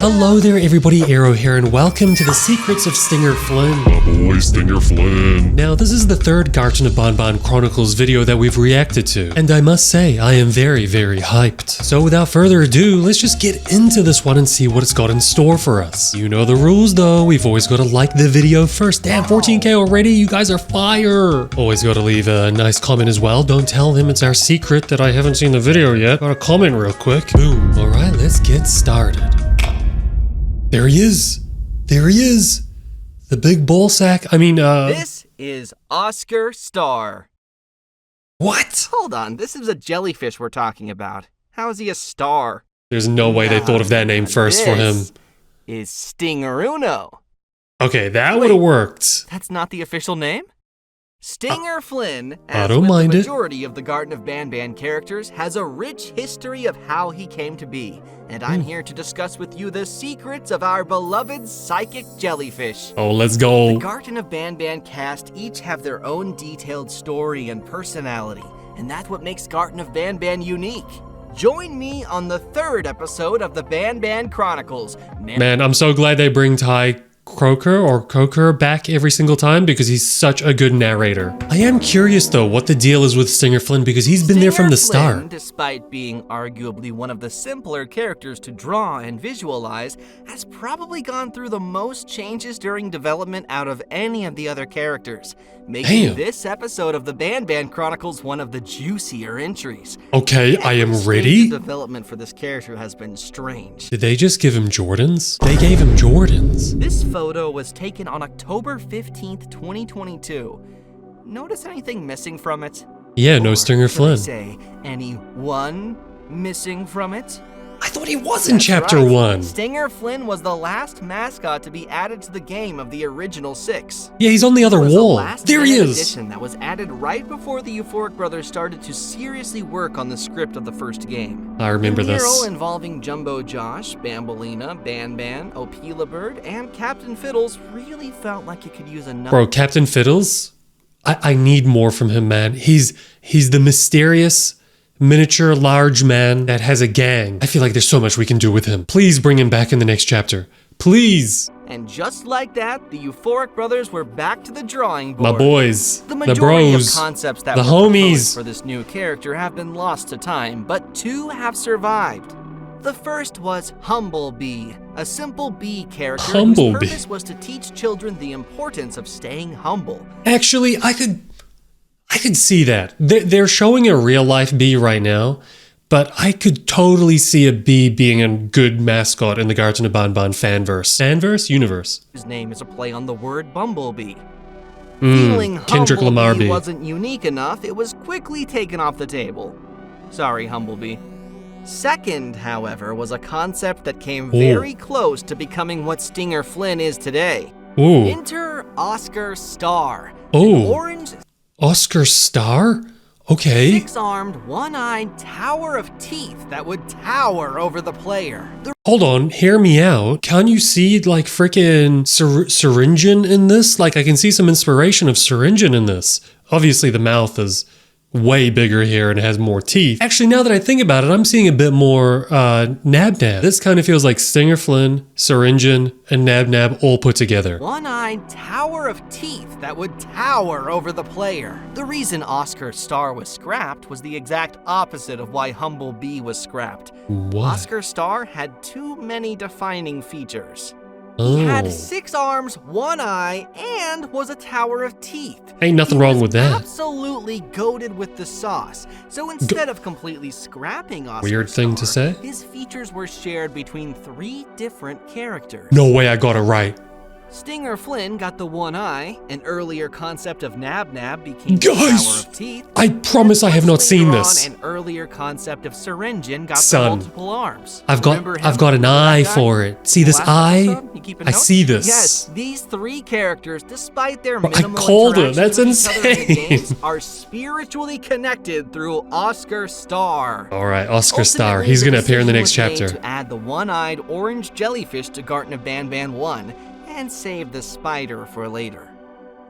Hello there everybody, Aero here, and welcome to the Secrets of Stinger Flynn. My boy, Stinger Flynn. Now, this is the third Garten of Bonbon Chronicles video that we've reacted to, and I must say, I am very, very hyped. So without further ado, let's just get into this one and see what it's got in store for us. You know the rules though, we've always got to like the video first. Damn, 14k already, you guys are fire! Always got to leave a nice comment as well. Don't tell them it's our secret that I haven't seen the video yet. Gotta comment real quick. Boom. Alright, let's get started. There he is. There he is. The big ball sack. This is Oscar Star. What? Hold on, this is a jellyfish we're talking about. How is he a star? There's no way they thought of that name first for him. This is STINGEROONO. Okay, that would have worked. That's not the official name? Stinger Flynn, I as don't with mind the it. majority of the Garten of Banban characters, has a rich history of how he came to be. And I'm here to discuss with you the secrets of our beloved psychic jellyfish. Oh, let's The go. Garten of Banban cast each have their own detailed story and personality, and that's what makes Garten of Banban unique. Join me on the third episode of the Banban Chronicles. Man, I'm so glad they bring Ty Croker back every single time because he's such a good narrator. I am curious though what the deal is with Stinger Flynn because he's been there from the Stinger Flynn, start. despite being arguably one of the simpler characters to draw and visualize, has probably gone through the most changes during development out of any of the other characters, making Damn. this episode of the Banban Chronicles one of the juicier entries. Okay, I am Every ready. stage of development for this character has been strange. Did they just give him Jordans? They gave him Jordans. This photo was taken on October 15th, 2022. Notice anything missing from it? Yeah, no Or Stinger should I Flynn. say anyone missing from it? I thought he was in That's chapter right. 1. Stinger Flynn was the last mascot to be added to the game of the original 6. Yeah, he's on the other It was the wall. last There he minute is. addition that was added right before the Euphoric Brothers started to seriously work on the script of the first game. I remember The mural this. involving Jumbo Josh, Bambolina, Banban, Opila Bird, and Captain Fiddles really felt like it could use another. Bro, Captain Fiddles? I need more from him, man. He's the mysterious miniature large man that has a gang. I feel like there's so much we can do with him. Please bring him back in the next chapter. Please. And just like that, the Euphoric Brothers were back to the drawing board. My boys. The The majority bros. of concepts that the were homies. proposed for this new character have been lost to time, but 2 have survived. The first was Humblebee, a simple bee character whose Humblebee. purpose was to teach children the importance of staying humble. Actually, I could see that. They're showing a real life bee right now, but I could totally see a bee being a good mascot in the Garten of Bonbon fanverse. Fanverse? Universe. His name is a play on the word bumblebee. Feeling Kendrick Lamar Humblebee bee. wasn't unique enough, it was quickly taken off the table. Sorry, Humblebee. Second, however, was a concept that came very close to becoming what Stinger Flynn is today. Ooh. Enter Oscar Star. Oh. An orange, Oscar Star? Okay. 6-armed, one-eyed tower of teeth that would tower over the player. The Hold on, hear me out. Can you see like frickin' Syringeon in this? Like I can see some inspiration of Syringeon in this. Obviously the mouth is way bigger here and has more teeth. Actually, now that I think about it, I'm seeing a bit more Nab-Nab. This kind of feels like Stinger Flynn, Syringeon, and Nab-Nab all put together. one-eyed tower of teeth that would tower over the player. The reason Oscar Star was scrapped was the exact opposite of why Humblebee was scrapped. What? Oscar Star had too many defining features. He had 6 arms, 1 eye, and was a tower of teeth. Ain't nothing wrong with that. Absolutely goated with the sauce. So instead of completely scrapping Oscar Weird thing to Star, say. his features were shared between 3 different characters. No way I got it right. Stinger Flynn got the 1 eye. An earlier concept of Nab-Nab became the Guys, tower of teeth. I promise I have not seen Later this. on, an earlier concept of Syringeon got the Son, multiple arms. I've Remember him? got an The eye black guy? for it. See this Last eye? episode? You keeping I notes? see this. Yes, these 3 characters, despite their Bro, I minimal called it. interaction That's with each other in the insane. games, are spiritually connected through Oscar Star. All right, Oscar Star. Ultimately, He's gonna appear in the next decision was made chapter. to add the one-eyed orange jellyfish to Garten of Banban 1 and save the spider for later.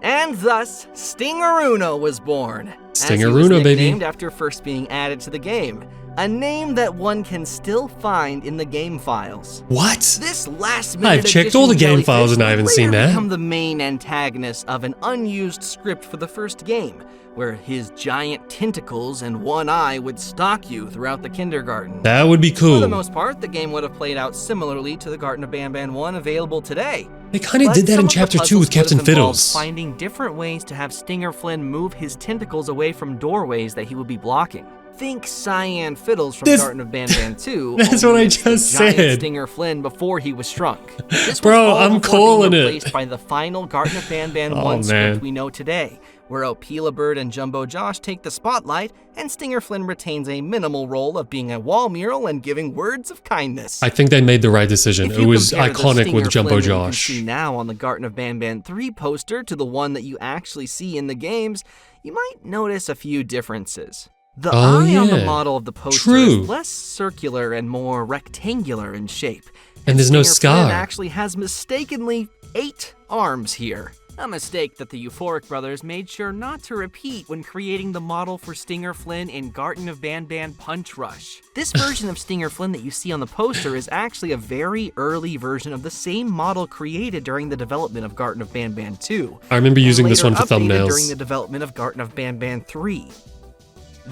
And thus, STINGEROONO was born. STINGEROONO, baby. Named after first being added to the game. a name that one can still find in the game files. What? This last-minute I've checked all the game files and I haven't seen that. Become the main antagonist of an unused script for the first game, where his giant tentacles and one eye would stalk you throughout the kindergarten. That would be cool. For the most part, the game would have played out similarly to the Garten of Banban 1 available today. They kind of did that in Chapter 2 with Captain Fiddles. Finding different ways to have Stinger Flynn move his tentacles away from doorways that he would be blocking. Think Cyan Fiddles from Garten of Banban 2. That's what I just said. Stinger Flynn before he was shrunk. This Bro, was all I'm before calling being it. replaced by the final Garten of Banban 1 script we know today, where Opila Bird and Jumbo Josh take the spotlight, and Stinger Flynn retains a minimal role of being a wall mural and giving words of kindness. I think they made the right decision. It was iconic with Jumbo Flynn Josh. that you can see now on the Garten of Banban 3 poster to the one that you actually see in the games, you might notice a few differences. The eye on the model of the poster is less circular and more rectangular in shape. And there's no Stinger Flynn scar. actually has mistakenly 8 arms here. A mistake that the Euphoric brothers made sure not to repeat when creating the model for Stinger Flynn in Garten of Banban Punch Rush. This version of Stinger Flynn that you see on the poster is actually a very early version of the same model created during the development of Garten of Banban 2. I remember using this one for updated thumbnails. During the development of Garten of Banban 3.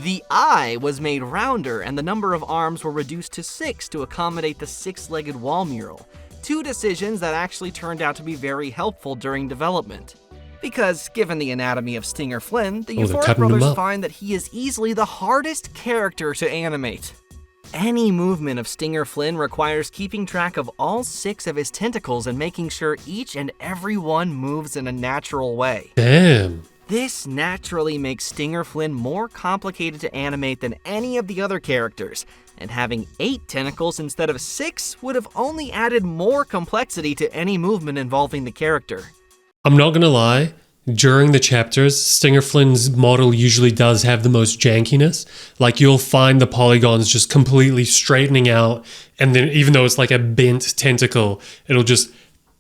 The eye was made rounder and the number of arms were reduced to 6 to accommodate the 6-legged wall mural. 2 decisions that actually turned out to be very helpful during development. Because, given the anatomy of Stinger Flynn, the Euphoric brothers find that he is easily the hardest character to animate. Any movement of Stinger Flynn requires keeping track of all 6 of his tentacles and making sure each and every one moves in a natural way. Damn. This naturally makes Stinger Flynn more complicated to animate than any of the other characters, and having 8 tentacles instead of 6 would have only added more complexity to any movement involving the character. I'm not gonna lie, during the chapters, Stinger Flynn's model usually does have the most jankiness. Like, you'll find the polygons just completely straightening out, and then even though it's like a bent tentacle, it'll just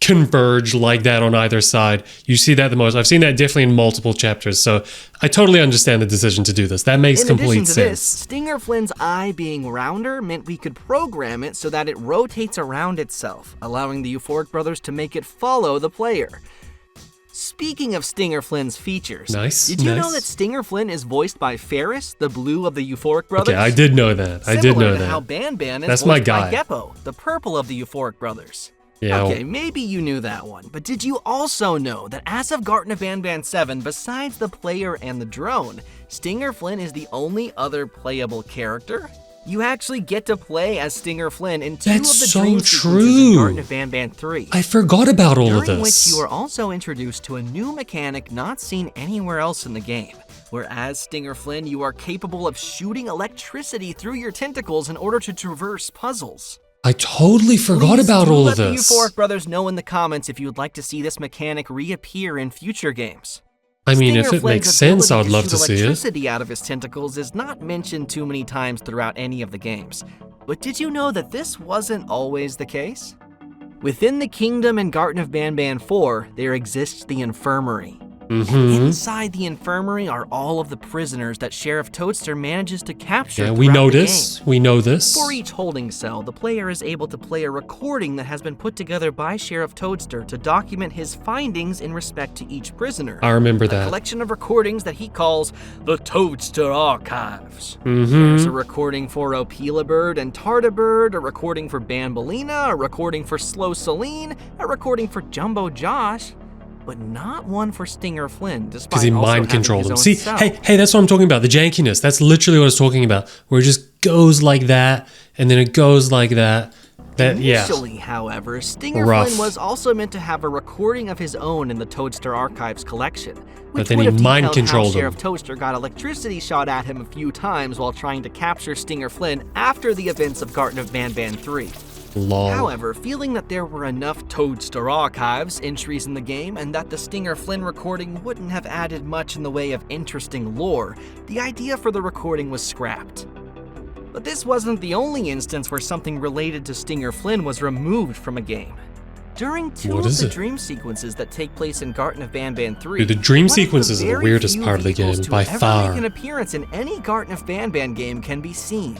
converge like that on either side. You see that the most. I've seen that definitely in multiple chapters, so I totally understand the decision to do this. That makes complete sense. This, Stinger Flynn's eye being rounder meant we could program it so that it rotates around itself, allowing the Euphoric brothers to make it follow the player. Speaking of Stinger Flynn's features, did you know that Stinger Flynn is voiced by Ferris, the blue of the Euphoric brothers? Okay, I did know that. I did know that. Similar to how Banban is That's voiced my guy. by Geppo, the purple of the Euphoric brothers. Yeah. Okay, maybe you knew that one, but did you also know that as of Garten of Banban 7, besides the player and the drone, Stinger Flynn is the only other playable character? You actually get to play as Stinger Flynn in 2 of the dream sequences in Garten of Banban 3. I forgot about all of this. During which you are also introduced to a new mechanic not seen anywhere else in the game. Whereas Stinger Flynn, you are capable of shooting electricity through your tentacles in order to traverse puzzles. I totally forgot about all of this. Let the Euphoric brothers know in the comments if you would like to see this mechanic reappear in future games. I mean, if it makes sense, I would love to see it. Electricity out of his tentacles is not mentioned too many times throughout any of the games. But did you know that this wasn't always the case? Within the kingdom in Garten of Banban 4, there exists the infirmary. And inside the infirmary are all of the prisoners that Sheriff Toadster manages to capture. Yeah, we know this. We know this. For each holding cell, the player is able to play a recording that has been put together by Sheriff Toadster to document his findings in respect to each prisoner. I remember that. A collection of recordings that he calls the Toadster Archives. There's a recording for Opila Bird and Tardibird, a recording for Banbalina, a recording for Slow Celine, a recording for Jumbo Josh, but not one for Stinger Flynn, despite because he mind controlled him. See, self. hey, that's what I'm talking about. The jankiness. That's literally what I was talking about. Where it just goes like that, and then it goes like that. Initially, however, Stinger Flynn was also meant to have a recording of his own in the Toadster Archives collection, which but then would he have mind detailed controlled how him. Sheriff Toadster got electricity shot at him a few times while trying to capture Stinger Flynn after the events of Garten of Banban 3. Lol. However, feeling that there were enough Toadster Archives entries in the game and that the Stinger Flynn recording wouldn't have added much in the way of interesting lore, the idea for the recording was scrapped. But this wasn't the only instance where something related to Stinger Flynn was removed from a game. During 2 of the dream sequences that take place in Garten of Banban 3, dude, the dream sequences are the weirdest part of the game by far. Make an appearance in any Garten of Banban game can be seen.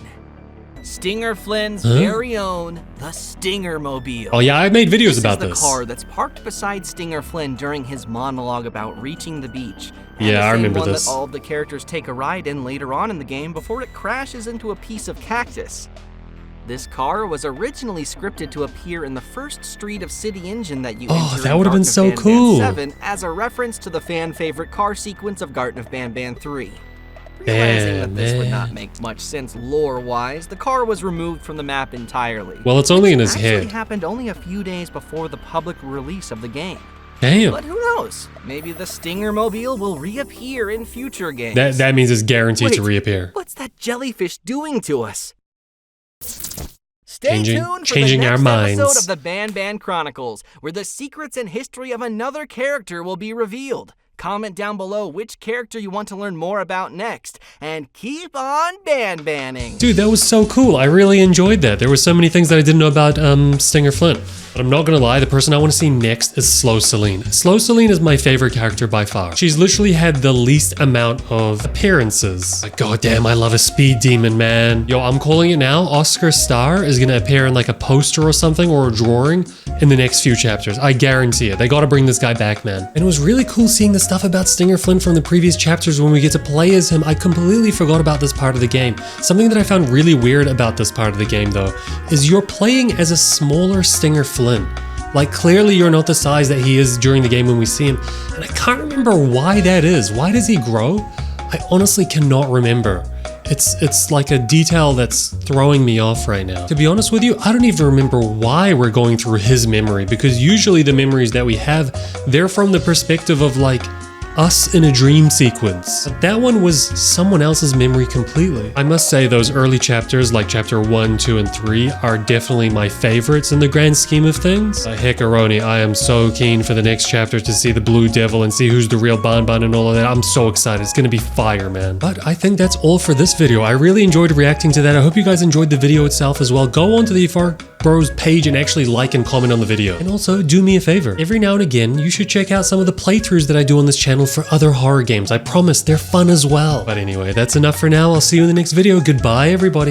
Stinger Flynn's very own, the Stingermobile. Oh yeah, I've made videos about This this. is the car that's parked beside Stinger Flynn during his monologue about reaching the beach. And Yeah, I remember the same one this. that all of the characters take a ride in later on in the game before it crashes into a piece of cactus. This car was originally scripted to appear in the first street of City Engine that you enter that in would've been Garten of so Banban cool. 7 as a reference to the fan favorite car sequence of Garten of Banban 3. Realizing that this would not make much sense lore-wise, the car was removed from the map entirely. Well, it's only in his Actually head. happened only a few days before the public release of the game. Damn. But who knows? Maybe the Stingermobile will reappear in future games. That means it's guaranteed to Wait, reappear. What's that jellyfish doing to us? Stay tuned for Changing the our next minds. episode of the Banban Chronicles, where the secrets and history of another character will be revealed. Comment down below which character you want to learn more about next, and keep on Banbanning. Dude, that was so cool. I really enjoyed that. There were so many things that I didn't know about Stinger Flynn. But I'm not gonna lie, the person I want to see next is Slow Celine. Slow Celine is my favorite character by far. She's literally had the least amount of appearances. Like, goddamn, I love a speed demon, man. Yo, I'm calling it now. Oscar Starr is gonna appear in like a poster or something, or a drawing in the next few chapters. I guarantee it. They gotta bring this guy back, man. And it was really cool seeing the stuff about Stinger Flynn from the previous chapters when we get to play as him. I completely forgot about this part of the game. Something that I found really weird about this part of the game, though, is you're playing as a smaller Stinger Flynn. Like, clearly you're not the size that he is during the game when we see him, and I can't remember why that is. Why does he grow? I honestly cannot remember. It's like a detail that's throwing me off right now. To be honest with you, I don't even remember why we're going through his memory, because usually the memories that we have, they're from the perspective of like us in a dream sequence. But that one was someone else's memory completely. I must say those early chapters, like chapter 1, 2, and 3, are definitely my favorites in the grand scheme of things. Heckaroni, I am so keen for the next chapter to see the Blue Devil and see who's the real Banban and all of that. I'm so excited. It's gonna be fire, man. But I think that's all for this video. I really enjoyed reacting to that. I hope you guys enjoyed the video itself as well. Go onto the Far Bros page and actually like and comment on the video. And also, do me a favor. Every now and again, you should check out some of the playthroughs that I do on this channel for other horror games. I promise they're fun as well. But anyway, that's enough for now. I'll see you in the next video. Goodbye, everybody.